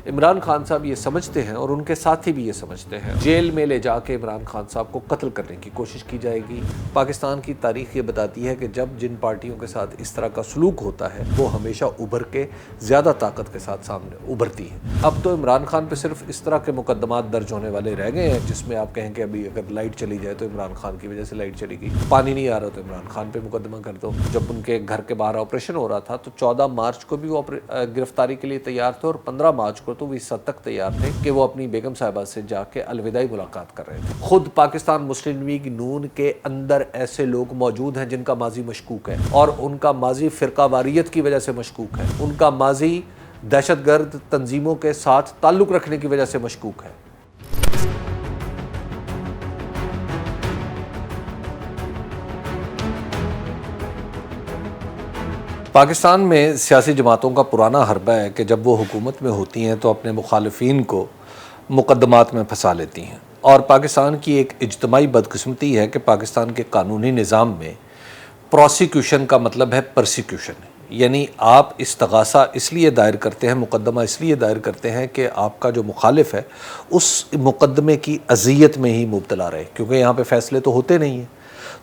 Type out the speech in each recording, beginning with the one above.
इमरान खान साहब ये समझते हैं और उनके साथी भी ये समझते हैं। जेल में ले जाके इमरान खान साहब को कत्ल करने की कोशिश की जाएगी। पाकिस्तान की तारीख ये बताती है कि जब जिन पार्टियों के साथ इस तरह का सलूक होता है वो हमेशा उभर के ज़्यादा ताकत के साथ सामने उभरती है। अब तो इमरान खान पे सिर्फ इस तरह के मुकदमात दर्ज होने वाले रह गए हैं जिसमें आप कहें कि अभी अगर लाइट चली जाए तो इमरान खान की वजह से लाइट चली गई, पानी नहीं आ रहा तो इमरान खान पे मुकदमा कर दो। जब उनके घर के बाहर ऑपरेशन हो रहा था तो 14 मार्च को भी वो गिरफ्तारी के लिए तैयार थे और 15 मार्च को तो वो इस हद तक तैयार थे कि वो अपनी बेगम साहिबा से जाके अलविदाई मुलाकात कर रहे थे। खुद पाकिस्तान मुस्लिम लीग नून के अंदर ऐसे लोग मौजूद हैं जिनका माजी मशकूक है और उनका माजी फिरकावारियत की वजह से मशकूक है, उनका माजी दहशतगर्द तंजीमों के साथ ताल्लुक रखने की वजह से मशकूक है। पाकिस्तान में सियासी जमातों का पुराना हरबा है कि जब वो हुकूमत में होती हैं तो अपने मुखालिफिन को मुकदमात में फंसा लेती हैं। और पाकिस्तान की एक इज्तमाही बदकिस्मती है कि पाकिस्तान के कानूनी निज़ाम में प्रोसिक्यूशन का मतलब है परसिक्यूशन, यानी आप इस्तगासा इसलिए दायर करते हैं, मुकदमा इसलिए दायर करते हैं कि आपका जो मुखालिफ है उस मुकदमे की अज़ियत में ही मुब्तला रहे, क्योंकि यहाँ पे फ़ैसले तो होते नहीं हैं।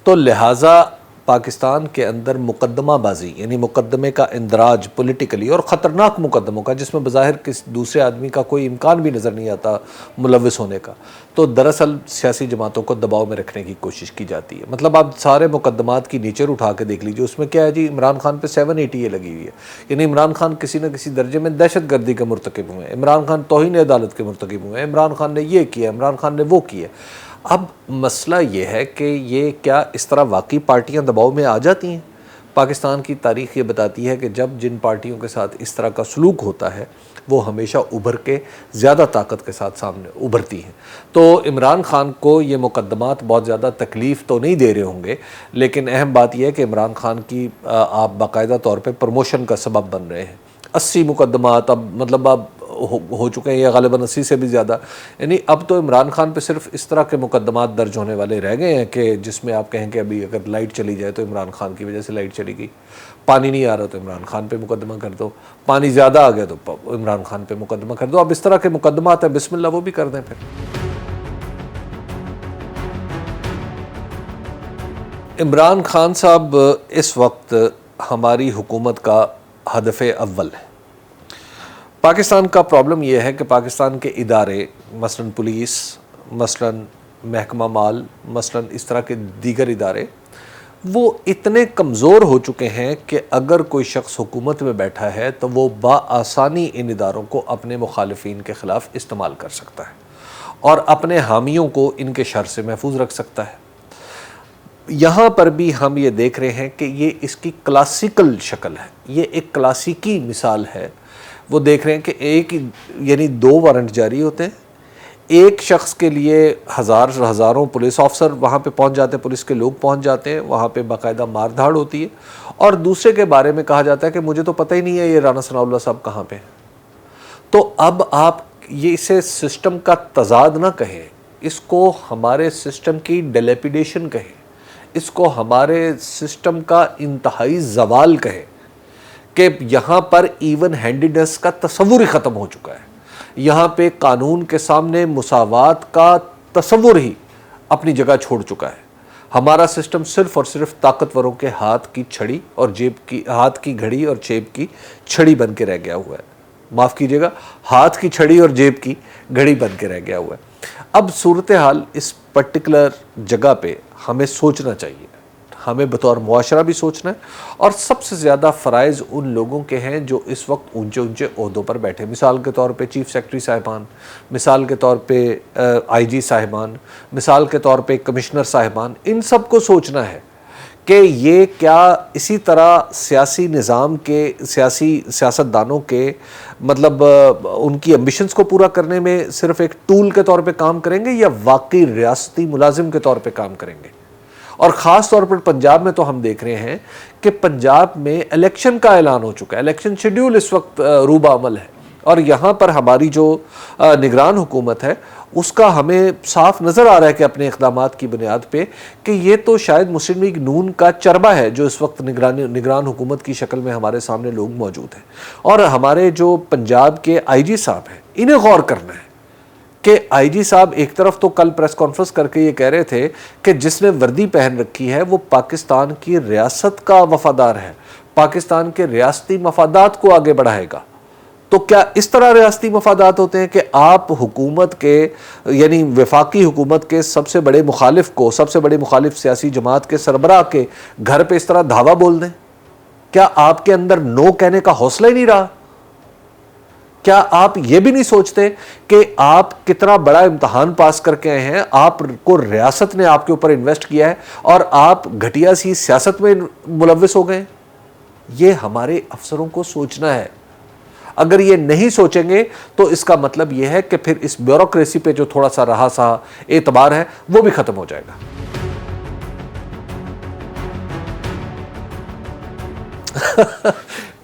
तो लिहाजा पाकिस्तान के अंदर मुकदमाबाजी यानी मुकदमे का इंदराज पॉलिटिकली और ख़तरनाक मुकदमों का, जिसमें बज़ाहिर किस दूसरे आदमी का कोई इम्कान भी नज़र नहीं आता मुलविस होने का, तो दरअसल सियासी जमातों को दबाव में रखने की कोशिश की जाती है। मतलब आप सारे मुकदमात की नेचर उठा के देख लीजिए, उसमें क्या है जी, इमरान खान पे 780 लगी हुई है, यानी इमरान खान किसी न किसी दर्जे में दहशत गर्दी के मुर्तकिब हुए हैं, इमरान खान तौहीन अदालत के मुर्तकिब हुए हैं, इमरान खान ने ये किया, इमरान खान ने वो किया। अब मसला ये है कि ये क्या इस तरह वाकई पार्टियां दबाव में आ जाती हैं? पाकिस्तान की तारीख ये बताती है कि जब जिन पार्टियों के साथ इस तरह का सलूक होता है वो हमेशा उभर के ज़्यादा ताकत के साथ सामने उभरती हैं। तो इमरान खान को ये मुकदमात बहुत ज़्यादा तकलीफ़ तो नहीं दे रहे होंगे, लेकिन अहम बात यह है कि इमरान खान की आप बाकायदा तौर पर प्रमोशन का सबब बन रहे हैं। 80 मुकदमात अब मतलब अब हो चुके हैं, या ग़ालिबन 80 से भी ज़्यादा, यानी अब तो इमरान खान पे सिर्फ इस तरह के मुकदमात दर्ज होने वाले रह गए हैं कि जिसमें आप कहें कि अभी अगर लाइट चली जाए तो इमरान खान की वजह से लाइट चली गई, पानी नहीं आ रहा तो इमरान खान पे मुकदमा कर दो, पानी ज़्यादा आ गया तो इमरान खान पे मुकदमा कर दो। अब इस तरह के मुकदमात हैं, बिस्मिल्लाह वो भी कर दें। फिर इमरान खान साहब इस वक्त हमारी हुकूमत का हदफ अव्वल है। पाकिस्तान का प्रॉब्लम यह है कि पाकिस्तान के इदारे मसलन पुलिस, मसलन महकमा माल, मसलन इस तरह के दीगर इदारे वो इतने कमज़ोर हो चुके हैं कि अगर कोई शख्स हुकूमत में बैठा है तो वो बाआसानी इन इदारों को अपने मुखालिफिन के ख़िलाफ़ इस्तेमाल कर सकता है और अपने हामियों को इनके शर से महफूज रख सकता है। यहाँ पर भी हम ये देख रहे हैं कि ये इसकी क्लासिकल शक्ल है, ये एक क्लासिकी मिसाल है। वो देख रहे हैं कि एक यानी 2 वारंट जारी होते हैं, एक शख्स के लिए हज़ारों पुलिस ऑफिसर वहाँ पे पहुँच जाते हैं, पुलिस के लोग पहुँच जाते हैं, वहाँ पे बाकायदा मार धाड़ होती है, और दूसरे के बारे में कहा जाता है कि मुझे तो पता ही नहीं है ये राना सनाउल्लाह साहब कहाँ पे हैं। तो अब आप ये इसे सिस्टम का तजाद ना कहें, इसको हमारे सिस्टम की डिलेपिडेशन कहें, इसको हमारे सिस्टम का इंतहाई ज़वाल कहें कि यहाँ पर इवन हैंडेडनेस का तसव्वुर ही ख़त्म हो चुका है। यहाँ पे कानून के सामने मुसावात का तसव्वुर ही अपनी जगह छोड़ चुका है। हमारा सिस्टम सिर्फ़ और सिर्फ ताकतवरों के हाथ की छड़ी और जेब की, हाथ की घड़ी और जेब की छड़ी बन के रह गया हुआ है। माफ़ कीजिएगा, हाथ की छड़ी और जेब की घड़ी बन के रह गया हुआ है। अब सूरत हाल इस पर्टिकुलर जगह पे हमें सोचना चाहिए, हमें बतौर मुआशरा भी सोचना है, और सबसे ज़्यादा फ़राइज़ उन लोगों के हैं जो इस वक्त ऊंचे ऊंचे ओहदों पर बैठे, मिसाल के तौर पे चीफ़ सेक्रेटरी साहिबान, मिसाल के तौर पे IG साहिबान, मिसाल के तौर पे कमिश्नर साहिबान। इन सब को सोचना है कि ये क्या इसी तरह सियासी निज़ाम के सियासतदानों के मतलब उनकी एम्बिशंस को पूरा करने में सिर्फ एक टूल के तौर पे काम करेंगे या वाकई रियासती मुलाजिम के तौर पे काम करेंगे। और ख़ास तौर पर पंजाब में तो हम देख रहे हैं कि पंजाब में इलेक्शन का ऐलान हो चुका है, इलेक्शन शेड्यूल इस वक्त रूबा अमल है, और यहाँ पर हमारी जो निगरान हुकूमत है उसका हमें साफ नज़र आ रहा है कि अपने इक़दामात की बुनियाद पे कि ये तो शायद मुस्लिम लीग नून का चरबा है जो इस वक्त निगरान हुकूमत की शक्ल में हमारे सामने लोग मौजूद हैं। और हमारे जो पंजाब के आईजी साहब हैं इन्हें गौर करना है कि आईजी साहब एक तरफ तो कल प्रेस कॉन्फ्रेंस करके ये कह रहे थे कि जिसने वर्दी पहन रखी है वो पाकिस्तान की रियासत का वफादार है, पाकिस्तान के रियासती मफादात को आगे बढ़ाएगा। तो क्या इस तरह रियासती मफादात होते हैं कि आप हुकूमत के यानी वफाकी हुकूमत के सबसे बड़े मुखालिफ को, सबसे बड़े मुखालिफ सियासी जमात के सरबराह के घर पे इस तरह धावा बोल दें? क्या आपके अंदर नो कहने का हौसला ही नहीं रहा? क्या आप ये भी नहीं सोचते कि आप कितना बड़ा इम्तहान पास करके आए हैं, आपको रियासत ने आपके ऊपर इन्वेस्ट किया है और आप घटिया सी सियासत में मुलव्विस हो गए? ये हमारे अफसरों को सोचना है। अगर ये नहीं सोचेंगे तो इसका मतलब यह है कि फिर इस ब्यूरोक्रेसी पे जो थोड़ा सा रहा सा एतबार है वो भी खत्म हो जाएगा।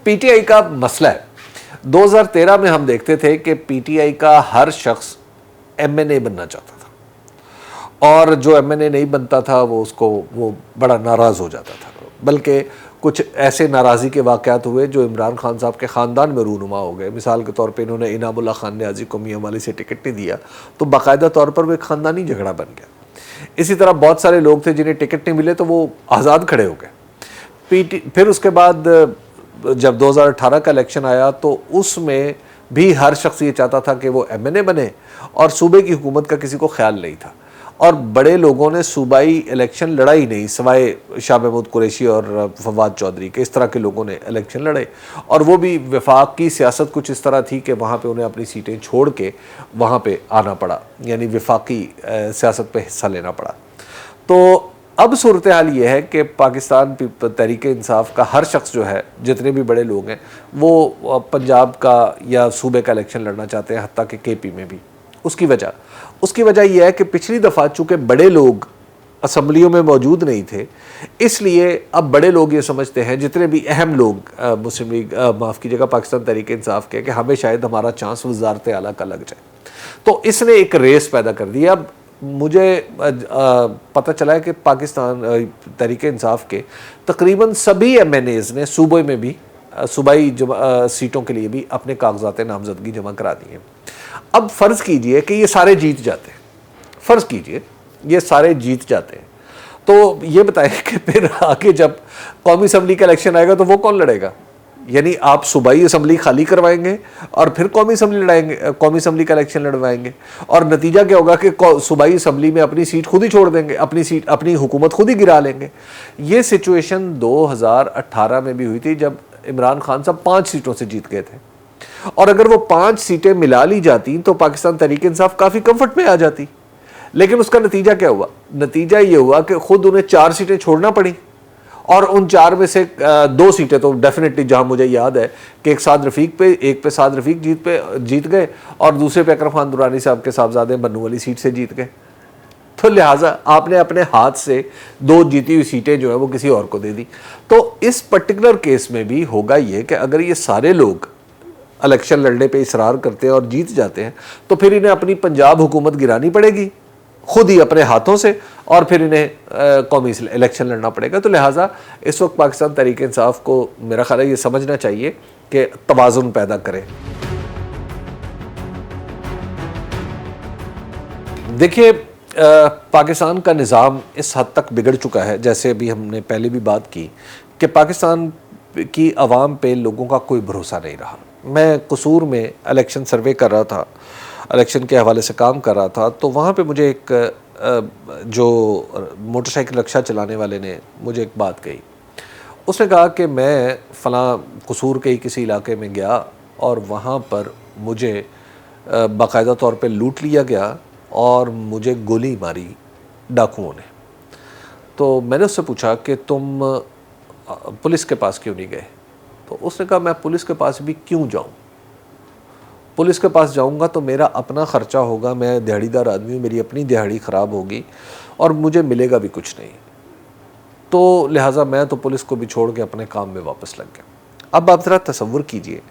पीटीआई का मसला है। 2013 में हम देखते थे कि पीटीआई का हर शख्स एमएनए बनना चाहता था और जो एमएनए नहीं बनता था वो बड़ा नाराज हो जाता था। बल्कि कुछ ऐसे नाराज़ी के वाक़यात हुए जो इमरान खान साहब के ख़ानदान में रूनुमा हो गए। मिसाल के तौर पे इन्होंने इनामुल्लाह खान न्याज़ी को मियां वाली से टिकट नहीं दिया तो बाकायदा तौर पर वो एक ख़ानदानी झगड़ा बन गया। इसी तरह बहुत सारे लोग थे जिन्हें टिकट नहीं मिले तो वो आज़ाद खड़े हो गए। फिर उसके बाद जब 2018 का इलेक्शन आया तो उसमें भी हर शख्स ये चाहता था कि वो एमएनए बने और सूबे की हुकूमत का किसी को ख्याल नहीं था और बड़े लोगों ने सूबाई इलेक्शन लड़ाई नहीं सिवाय शाह महमूद कुरैशी और फवाद चौधरी के। इस तरह के लोगों ने इलेक्शन लड़े और वो भी वफाक की सियासत कुछ इस तरह थी कि वहाँ पे उन्हें अपनी सीटें छोड़ के वहाँ पे आना पड़ा, यानी वफाकी सियासत पे हिस्सा लेना पड़ा। तो अब सूरत हाल ये है कि पाकिस्तान तहरीक इंसाफ का हर शख्स जो है, जितने भी बड़े लोग हैं, वो पंजाब का या सूबे का इलेक्शन लड़ना चाहते हैं, हत्ता कि केपी में भी। उसकी वजह यह है कि पिछली दफ़ा चूँकि बड़े लोग असम्बलियों में मौजूद नहीं थे, इसलिए अब बड़े लोग ये समझते हैं, जितने भी अहम लोग मुस्लिम लीग माफ़ कीजिएगा पाकिस्तान तहरीक इंसाफ के, कि हमें शायद हमारा चांस वज़ारत आला का लग जाए। तो इसने एक रेस पैदा कर दी। अब मुझे पता चला है कि पाकिस्तान तहरीक इंसाफ के तकरीबन सभी एमएनएज़ ने सूबे में भी सूबाई सीटों के लिए भी अपने कागजात नामजदगी जमा करा दी हैं। अब फ़र्ज़ कीजिए कि ये सारे जीत जाते हैं, फ़र्ज़ कीजिए ये सारे जीत जाते हैं, तो ये बताएं कि फिर आगे जब कौमी असम्बली का इलेक्शन आएगा तो वो कौन लड़ेगा? यानी आप सूबाई असम्बली खाली करवाएंगे और फिर कौमी असम्बली लड़ाएंगे, कौमी असम्बली का इलेक्शन लड़वाएंगे और नतीजा क्या होगा कि सूबाई असम्बली में अपनी सीट खुद ही छोड़ देंगे, अपनी हुकूमत खुद ही गिरा लेंगे। ये सिचुएशन 2018 में भी हुई थी जब इमरान खान साहब 5 सीटों से जीत गए थे और अगर वो 5 सीटें मिला ली जाती तो पाकिस्तान तहरीक इंसाफ काफ़ी कंफर्ट में आ जाती। लेकिन उसका नतीजा क्या हुआ? नतीजा ये हुआ कि खुद उन्हें 4 सीटें छोड़ना पड़ी और उन 4 में से 2 सीटें तो डेफिनेटली, जहां मुझे याद है कि एक साद रफीक जीत गए और दूसरे पे अकरम खान दुरानी साहब के साहबजादे बन्नू वाली सीट से जीत गए। तो लिहाजा आपने अपने हाथ से 2 जीती हुई सीटें जो है वो किसी और को दे दी। तो इस पर्टिकुलर केस में भी होगा ये कि अगर ये सारे लोग इलेक्शन लड़ने पे इसरार करते हैं और जीत जाते हैं तो फिर इन्हें अपनी पंजाब हुकूमत गिरानी पड़ेगी खुद ही अपने हाथों से और फिर इन्हें कौमी इलेक्शन लड़ना पड़ेगा। तो लिहाजा इस वक्त पाकिस्तान तहरीक इंसाफ को मेरा ख्याल है ये समझना चाहिए कि तवाज़ुन पैदा करें। देखिए, पाकिस्तान का निज़ाम इस हद तक बिगड़ चुका है, जैसे अभी हमने पहले भी बात की, कि पाकिस्तान की आवाम पे लोगों का कोई भरोसा नहीं रहा। मैं कसूर में इलेक्शन सर्वे कर रहा था, इलेक्शन के हवाले से काम कर रहा था, तो वहाँ पे मुझे एक जो मोटरसाइकिल रिक्शा चलाने वाले ने मुझे एक बात कही। उसने कहा कि मैं फ़लाँ कसूर के ही किसी इलाके में गया और वहाँ पर मुझे बाकायदा तौर पे लूट लिया गया और मुझे गोली मारी डाकुओं ने। तो मैंने उससे पूछा कि तुम पुलिस के पास क्यों नहीं गए? तो उसने कहा मैं पुलिस के पास भी क्यों जाऊं? पुलिस के पास जाऊंगा तो मेरा अपना ख़र्चा होगा, मैं दिहाड़ीदार आदमी हूँ, मेरी अपनी दिहाड़ी ख़राब होगी और मुझे मिलेगा भी कुछ नहीं। तो लिहाजा मैं तो पुलिस को भी छोड़ के अपने काम में वापस लग गया। अब आप ज़रा तसव्वुर कीजिए,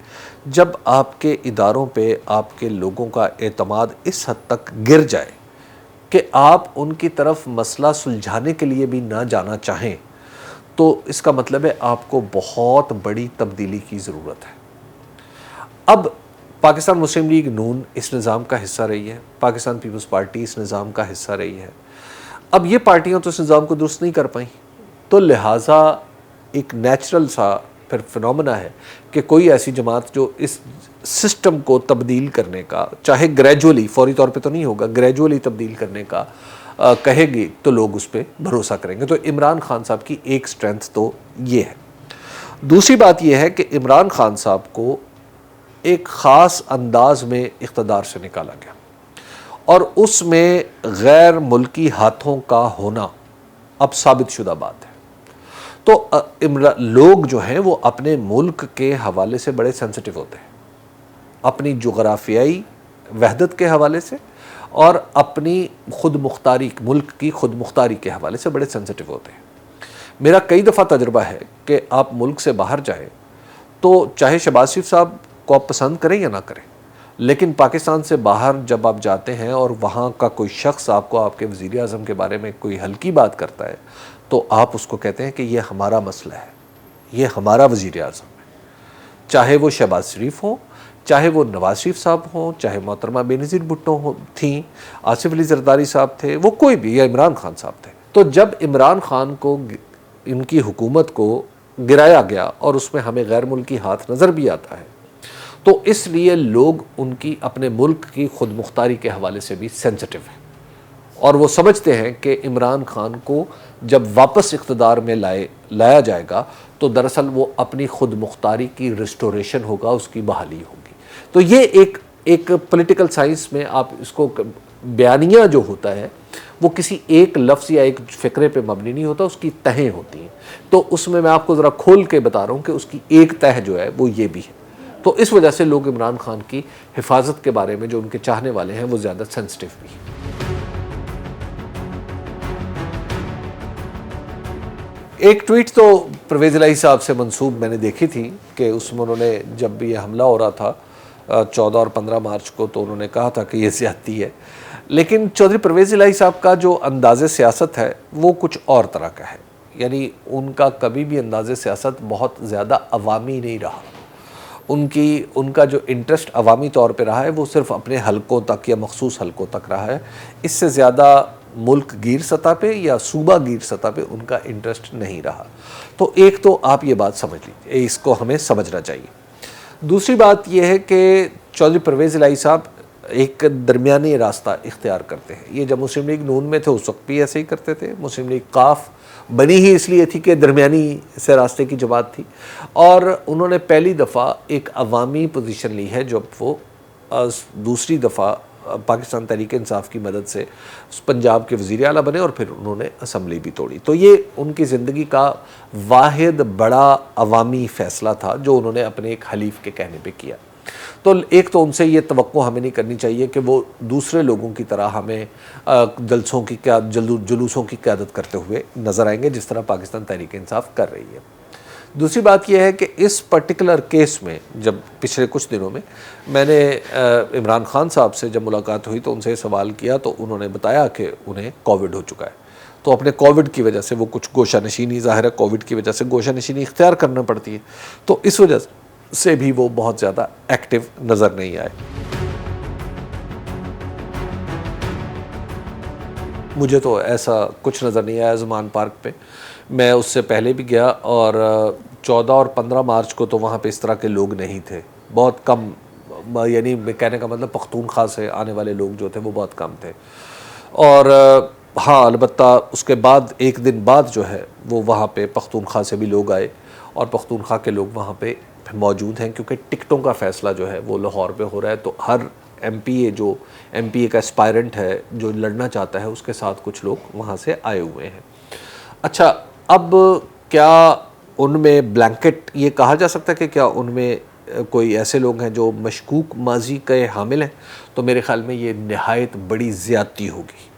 जब आपके इदारों पे आपके लोगों का एतमाद इस हद तक गिर जाए कि आप उनकी तरफ मसला सुलझाने के लिए भी ना जाना चाहें, तो इसका मतलब है आपको बहुत बड़ी तब्दीली की ज़रूरत है। अब पाकिस्तान मुस्लिम लीग नून इस निज़ाम का हिस्सा रही है, पाकिस्तान पीपल्स पार्टी इस निज़ाम का हिस्सा रही है। अब ये पार्टियां तो इस निज़ाम को दुरुस्त नहीं कर पाई, तो लिहाजा एक नेचुरल सा फिर फिनोमेना है कि कोई ऐसी जमात जो इस सिस्टम को तब्दील करने का, चाहे ग्रेजुअली, फौरी तौर पे तो नहीं होगा, ग्रेजुअली तब्दील करने का कहेगी, तो लोग उस पर भरोसा करेंगे। तो इमरान खान साहब की एक स्ट्रेंथ तो ये है। दूसरी बात यह है कि इमरान खान साहब को एक ख़ास अंदाज में इक़्तिदार से निकाला गया और उसमें गैर मुल्की हाथों का होना अब साबित शुदा बात है। तो लोग जो हैं वो अपने मुल्क के हवाले से बड़े सेंसिटिव होते हैं, अपनी जोग्राफियाई वहदत के हवाले से और अपनी खुद मुख्तारी, मुल्क की खुद मुख्तारी के हवाले से बड़े सेंसिटिव होते हैं। मेरा कई दफ़ा तजुर्बा है कि आप मुल्क से बाहर जाएं तो चाहे शहबाज शरीफ साहब को आप पसंद करें या ना करें, लेकिन पाकिस्तान से बाहर जब आप जाते हैं और वहाँ का कोई शख्स आपको आपके वज़ीर आज़म के बारे में कोई हल्की बात करता है, तो आप उसको कहते हैं कि ये हमारा मसला है, ये हमारा वज़ीर आज़म है। चाहे वो शहबाज शरीफ हो, चाहे वो नवाज शरीफ साहब हों, चाहे मोहतरमा बेनज़ीर भुट्टो थी, आसिफ अली जरदारी साहब थे, वो कोई भी, या इमरान खान साहब थे। तो जब इमरान खान को, इनकी हुकूमत को गिराया गया और उसमें हमें गैर मुल्की हाथ नज़र भी आता है, तो इसलिए लोग उनकी अपने मुल्क की खुद मुख्तारी के हवाले से भी सेंसिटिव हैं और वो समझते हैं कि इमरान खान को जब वापस इक़्तिदार में लाया जाएगा तो दरअसल वो अपनी खुद मुख्तारी की रिस्टोरेशन होगा, उसकी बहाली होगी। तो ये एक पॉलिटिकल साइंस में आप इसको, बयानिया जो होता है वो किसी एक लफ्ज़ या एक फ़िक्रे पे मबनी नहीं होता, उसकी तहें होती हैं। तो उसमें मैं आपको ज़रा खोल के बता रहा हूँ कि उसकी एक तह जो है वो ये भी है। तो इस वजह से लोग इमरान खान की हिफाजत के बारे में, जो उनके चाहने वाले हैं, वो ज़्यादा सेंसिटिव भी हैं। एक ट्वीट तो परवेज़ इलाही साहब से मंसूब मैंने देखी थी कि उसमें उन्होंने, जब भी ये हमला हो रहा था 14 और 15 मार्च को, तो उन्होंने कहा था कि ये ज़्यादती है। लेकिन चौधरी परवेज़ इलाही साहब का जो अंदाज़े सियासत है वो कुछ और तरह का है। यानी उनका कभी भी अंदाज़े सियासत बहुत ज़्यादा अवामी नहीं रहा। उनका जो इंटरेस्ट अवामी तौर पे रहा है वो सिर्फ़ अपने हलकों तक या मखसूस हलकों तक रहा है। इससे ज़्यादा मुल्क गिर सतह पे या सूबा गिर सतह पे उनका इंटरेस्ट नहीं रहा। तो एक तो आप ये बात समझ लीजिए, इसको हमें समझना चाहिए। दूसरी बात यह है कि चौधरी परवेज़ इलाही साहब एक दरमियानी रास्ता इख्तियार करते हैं। ये जब मुस्लिम लीग नून में थे उस वक्त भी ऐसे ही करते थे। मुस्लिम लीग काफ बनी ही इसलिए थी कि दरमियानी से रास्ते की जमात थी और उन्होंने पहली दफ़ा एक अवामी पोजीशन ली है जब वो दूसरी दफ़ा पाकिस्तान तहरीक इंसाफ की मदद से पंजाब के वज़ीर आला बने और फिर उन्होंने असम्बली भी तोड़ी। तो ये उनकी ज़िंदगी का वाहिद बड़ा अवामी फ़ैसला था जो उन्होंने अपने एक हलीफ के कहने पे किया। तो एक तो उनसे ये तवक्को हमें नहीं करनी चाहिए कि वो दूसरे लोगों की तरह हमें जलसों की जुलूसों की क़यादत करते हुए नज़र आएंगे जिस तरह पाकिस्तान तहरीक इंसाफ कर रही है। दूसरी बात यह है कि इस पर्टिकुलर केस में, जब पिछले कुछ दिनों में मैंने इमरान खान साहब से जब मुलाकात हुई तो उनसे सवाल किया तो उन्होंने बताया कि उन्हें कोविड हो चुका है। तो अपने कोविड की वजह से वो कुछ गोशा नशीनी, ज़ाहिर है कोविड की वजह से गोशा नशीनी इख्तियार करना पड़ती है, तो इस वजह से भी वो बहुत ज़्यादा एक्टिव नज़र नहीं आए। मुझे तो ऐसा कुछ नज़र नहीं आया ज़मान पार्क पे। मैं उससे पहले भी गया और 14 और 15 मार्च को तो वहाँ पे इस तरह के लोग नहीं थे, बहुत कम, यानी कहने का मतलब पख्तूनख्वा से आने वाले लोग जो थे वो बहुत कम थे। और हाँ, अलबत्ता उसके बाद एक दिन बाद जो है वो वहाँ पे पख्तूनख्वा से भी लोग आए और पख्तूनख्वा के लोग वहाँ पे मौजूद हैं क्योंकि टिकटों का फ़ैसला जो है वो लाहौर पे हो रहा है। तो हर एमपीए का एस्पायरेंट है जो लड़ना चाहता है उसके साथ कुछ लोग वहाँ से आए हुए हैं। अच्छा, अब क्या उनमें ब्लैंकेट ये कहा जा सकता है कि क्या उनमें कोई ऐसे लोग हैं जो मशकूक माजी के हामिल हैं? तो मेरे ख़्याल में ये नहायत बड़ी ज़्यादती होगी।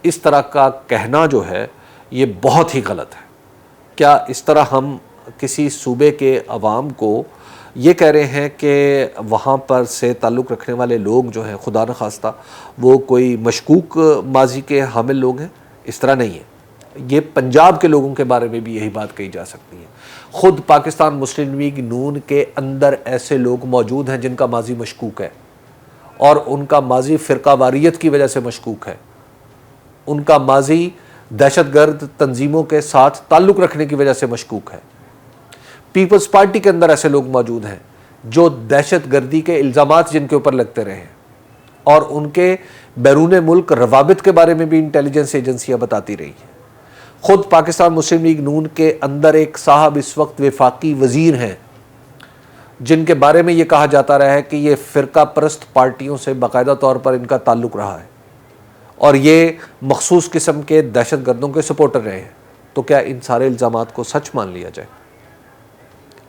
इस तरह का कहना जो है ये बहुत ही गलत है। क्या इस तरह हम किसी सूबे के अवाम को ये कह रहे हैं कि वहाँ पर से ताल्लुक़ रखने वाले लोग जो हैं खुदा न खास्ता वो कोई मशकूक माजी के हामिल लोग हैं, इस तरह नहीं है। ये पंजाब के लोगों के बारे में भी यही बात कही जा सकती है। ख़ुद पाकिस्तान मुस्लिम लीग नून के अंदर ऐसे लोग मौजूद हैं जिनका माजी मशकूक है और उनका माजी फ़िरका वारियत की वजह से मशकूक है, उनका माजी दहशतगर्द तंजीमों के साथ ताल्लुक़ रखने की वजह से मशकूक है। पीपल्स पार्टी के अंदर ऐसे लोग मौजूद हैं जो दहशतगर्दी के इल्ज़ामात जिनके ऊपर लगते रहे हैं और उनके बैरून मुल्क रवाबित के बारे में भी इंटेलिजेंस एजेंसियां बताती रही हैं। ख़ुद पाकिस्तान मुस्लिम लीग नून के अंदर एक साहब इस वक्त वफाकी वज़ीर हैं जिनके बारे में ये कहा जाता रहा है कि ये फ़िरका परस्त पार्टियों से बाकायदा तौर पर इनका ताल्लुक़ रहा है और ये मखसूस किस्म के दहशतगर्दों के सपोर्टर रहे हैं। तो क्या इन सारे इल्ज़ामात को सच मान लिया जाए?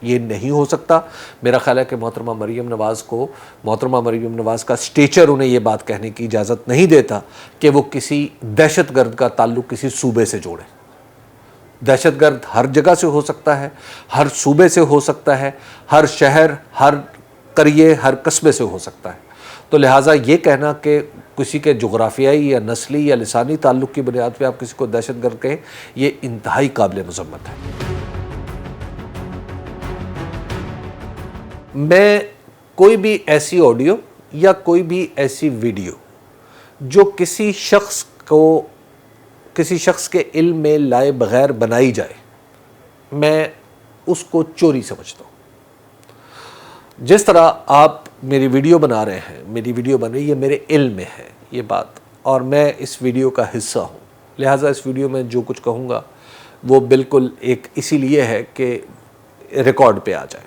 ये नहीं हो सकता। मेरा ख्याल है कि मोहतरमा मरीम नवाज़ का स्टेचर उन्हें ये बात कहने की इजाज़त नहीं देता कि वो किसी दहशतगर्द का ताल्लुक़ किसी सूबे से जोड़े। दहशतगर्द हर जगह से हो सकता है, हर सूबे से हो सकता है, हर शहर, हर करिए, हर कस्बे से हो सकता है। तो लिहाजा ये कहना कि किसी के जोग्राफियाई या नस्ली या लिसानी ताल्लुक़ की बुनियाद पर आप किसी को दहशतगर्द कहें, ये इंतहाई काबिल मज़म्मत है। मैं कोई भी ऐसी ऑडियो या कोई भी ऐसी वीडियो जो किसी शख्स के इल्म में लाए बगैर बनाई जाए, मैं उसको चोरी समझता हूँ। जिस तरह आप मेरी वीडियो बना रहे हैं, मेरी वीडियो बन रही है, मेरे इल्म में है ये बात और मैं इस वीडियो का हिस्सा हूँ, लिहाजा इस वीडियो में जो कुछ कहूँगा वो बिल्कुल एक इसीलिए है कि रिकॉर्ड पे आ जाए।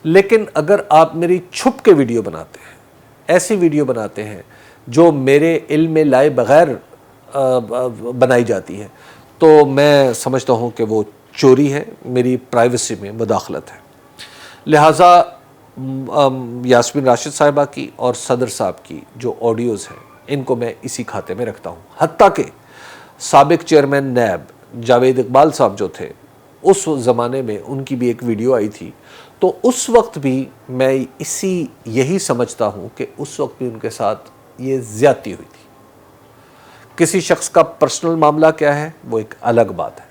लेकिन अगर आप मेरी छुप के वीडियो बनाते हैं, ऐसी वीडियो बनाते हैं जो मेरे इल्म में लाए बगैर बनाई जाती है, तो मैं समझता हूँ कि वो चोरी है, मेरी प्राइवेसी में मुदाखलत है। लिहाजा यास्मीन राशिद साहिबा की और सदर साहब की जो ऑडियोज़ हैं, इनको मैं इसी खाते में रखता हूँ। हत्ता कि साबिक चेयरमैन नैब जावेद इकबाल साहब जो थे, उस ज़माने में उनकी भी एक वीडियो आई थी, तो उस वक्त भी मैं यही समझता हूँ कि उस वक्त भी उनके साथ ये ज़्यादती हुई थी। किसी शख्स का पर्सनल मामला क्या है वो एक अलग बात है।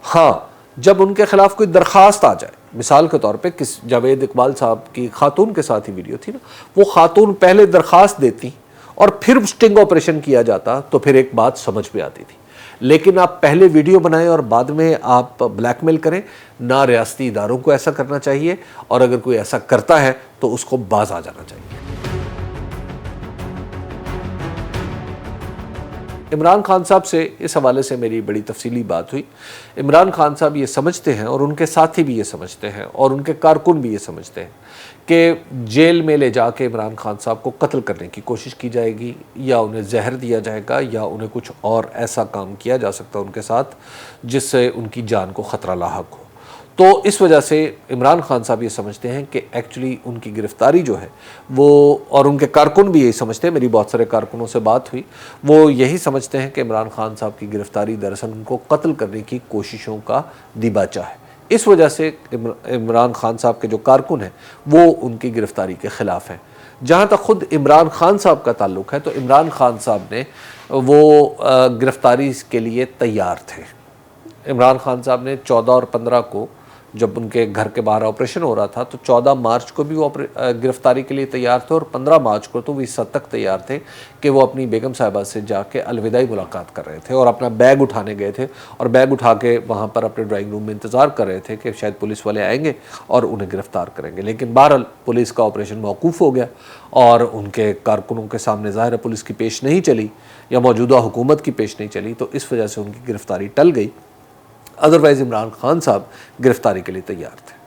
हाँ, जब उनके ख़िलाफ़ कोई दरख्वास्त आ जाए, मिसाल के तौर पे किस जावेद इकबाल साहब की खातून के साथ ही वीडियो थी ना, वो खातून पहले दरख्वास्त देती और फिर स्टिंग ऑपरेशन किया जाता तो फिर एक बात समझ में आती थी। लेकिन आप पहले वीडियो बनाएं और बाद में आप ब्लैकमेल करें, ना रियासती इदारों को ऐसा करना चाहिए और अगर कोई ऐसा करता है तो उसको बाज आ जाना चाहिए। इमरान खान साहब से इस हवाले से मेरी बड़ी तफसीली बात हुई। इमरान खान साहब ये समझते हैं और उनके साथी भी ये समझते हैं और उनके कारकुन भी ये समझते हैं कि जेल में ले जाके इमरान खान साहब को कत्ल करने की कोशिश की जाएगी या उन्हें जहर दिया जाएगा या उन्हें कुछ और ऐसा काम किया जा सकता है उनके साथ जिससे उनकी जान को ख़तरा लाहक हो। तो इस वजह से इमरान खान साहब ये समझते हैं कि एक्चुअली उनकी गिरफ़्तारी जो है वो, और उनके कारकुन भी यही समझते हैं, मेरी बहुत सारे कारकुनों से बात हुई, वो यही समझते हैं कि इमरान खान साहब की गिरफ़्तारी दरअसल उनको कत्ल करने की कोशिशों का दिबाचा है। इस वजह से इमरान खान साहब के जो कारकुन हैं वो उनकी गिरफ़्तारी के ख़िलाफ़ हैं। जहाँ तक ख़ुद इमरान खान साहब का ताल्लुक़ है तो इमरान खान साहब ने वो गिरफ़्तारी के लिए तैयार थे। इमरान खान साहब ने 14 और 15 को जब उनके घर के बाहर ऑपरेशन हो रहा था तो 14 मार्च को भी वो गिरफ़्तारी के लिए तैयार थे और 15 मार्च को तो वो इस हद तक तैयार थे कि वो अपनी बेगम साहिबा से जाके अलविदाई मुलाकात कर रहे थे और अपना बैग उठाने गए थे और बैग उठा के वहाँ पर अपने ड्राइंग रूम में इंतज़ार कर रहे थे कि शायद पुलिस वाले आएंगे और उन्हें गिरफ़्तार करेंगे। लेकिन बहरहाल पुलिस का ऑपरेशन मौकूफ़ हो गया और उनके कारकुनों के सामने ज़ाहिर है पुलिस की पेश नहीं चली या मौजूदा हुकूमत की पेश नहीं चली, तो इस वजह से उनकी गिरफ़्तारी टल गई। अदरवाइज़ इमरान खान साहब गिरफ़्तारी के लिए तैयार थे।